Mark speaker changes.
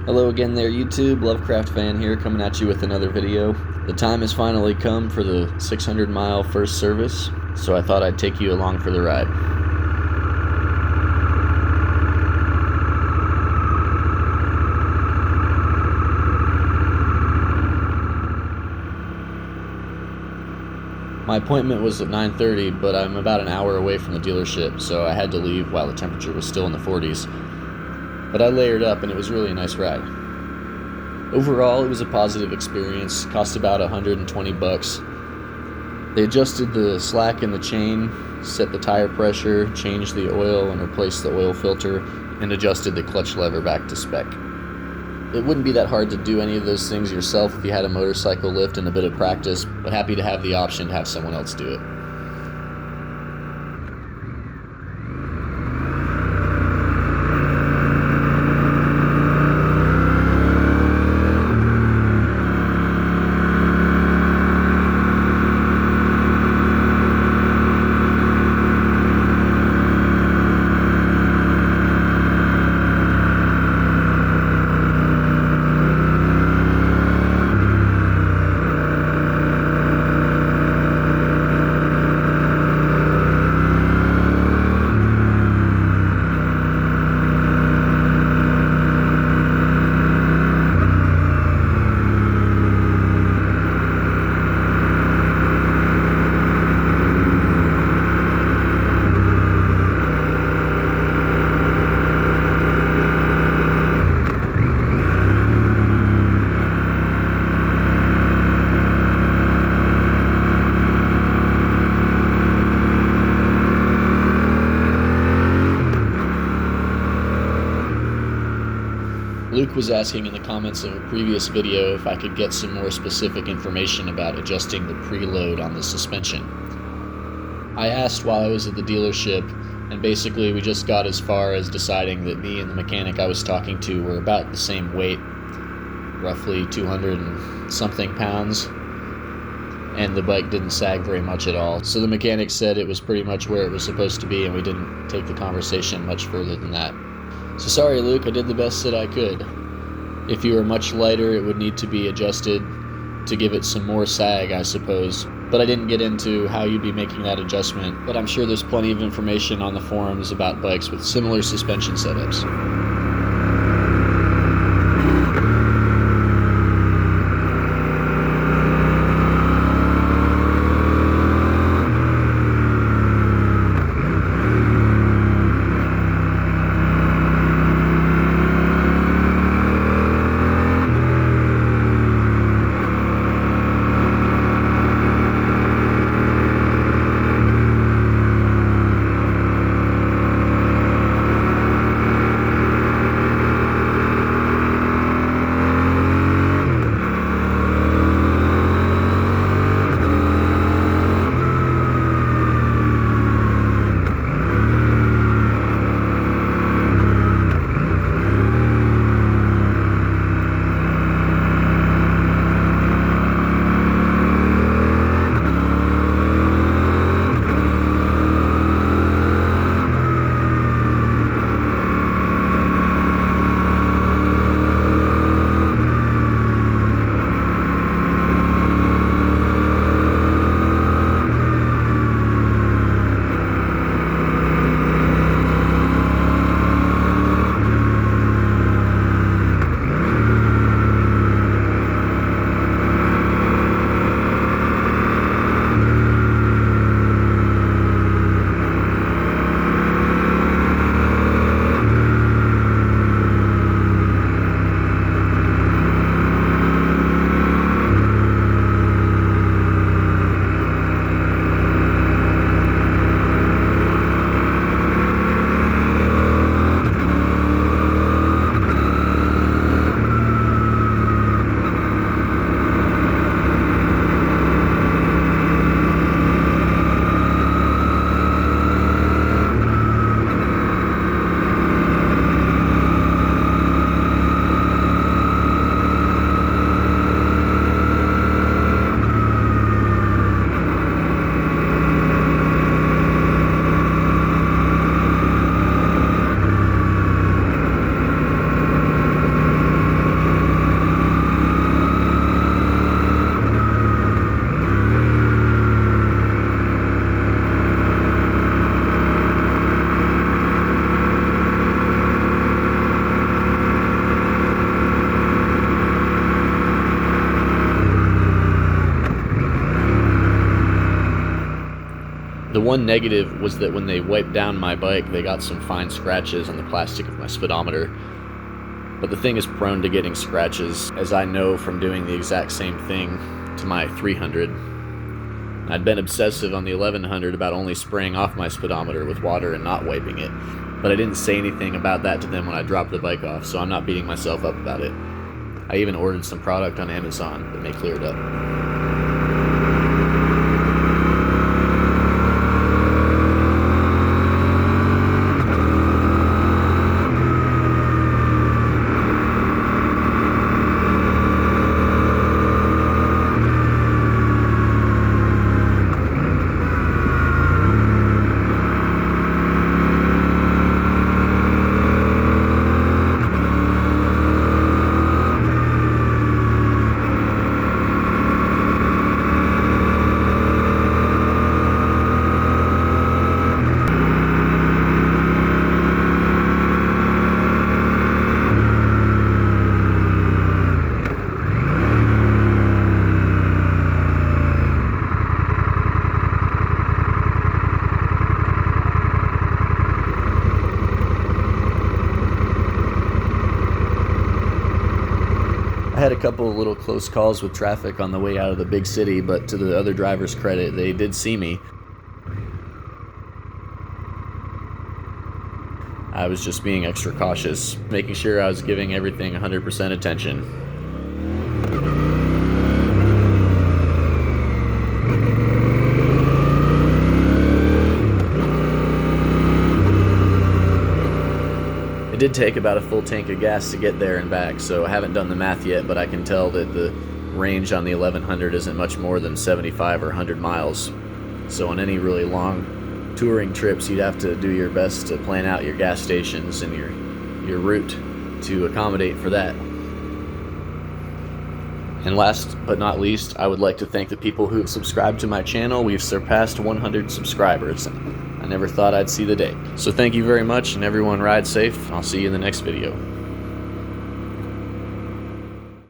Speaker 1: Hello again there, YouTube. Lovecraft fan here, coming at you with another video. The time has finally come for the 600-mile first service, so I thought I'd take you along for the ride. My appointment was at 9:30, but I'm about an hour away from the dealership, so I had to leave while the temperature was still in the 40s. But I layered up and it was really a nice ride. Overall, it was a positive experience. Cost about $120. They adjusted the slack in the chain, set the tire pressure, changed the oil and replaced the oil filter, and adjusted the clutch lever back to spec. It wouldn't be that hard to do any of those things yourself if you had a motorcycle lift and a bit of practice, but happy to have the option to have someone else do it. Luke was asking in the comments of a previous video if I could get some more specific information about adjusting the preload on the suspension. I asked while I was at the dealership, and basically we just got as far as deciding that me and the mechanic I was talking to were about the same weight, roughly 200 and something pounds, and the bike didn't sag very much at all. So the mechanic said it was pretty much where it was supposed to be, and we didn't take the conversation much further than that. So sorry, Luke, I did the best that I could. If you were much lighter, it would need to be adjusted to give it some more sag, I suppose. But I didn't get into how you'd be making that adjustment, but I'm sure there's plenty of information on the forums about bikes with similar suspension setups. The one negative was that when they wiped down my bike, they got some fine scratches on the plastic of my speedometer. But the thing is prone to getting scratches, as I know from doing the exact same thing to my 300. I'd been obsessive on the 1100 about only spraying off my speedometer with water and not wiping it, but I didn't say anything about that to them when I dropped the bike off, so I'm not beating myself up about it. I even ordered some product on Amazon that may clear it up. I had a couple of little close calls with traffic on the way out of the big city, but to the other drivers' credit, they did see me. I was just being extra cautious, making sure I was giving everything 100% attention. It did take about a full tank of gas to get there and back, so I haven't done the math yet, but I can tell that the range on the 1100 isn't much more than 75 or 100 miles. So on any really long touring trips, you'd have to do your best to plan out your gas stations and your route to accommodate for that. And last but not least, I would like to thank the people who have subscribed to my channel. We've surpassed 100 subscribers. I never thought I'd see the day. So thank you very much, and everyone ride safe. I'll see you in the next video.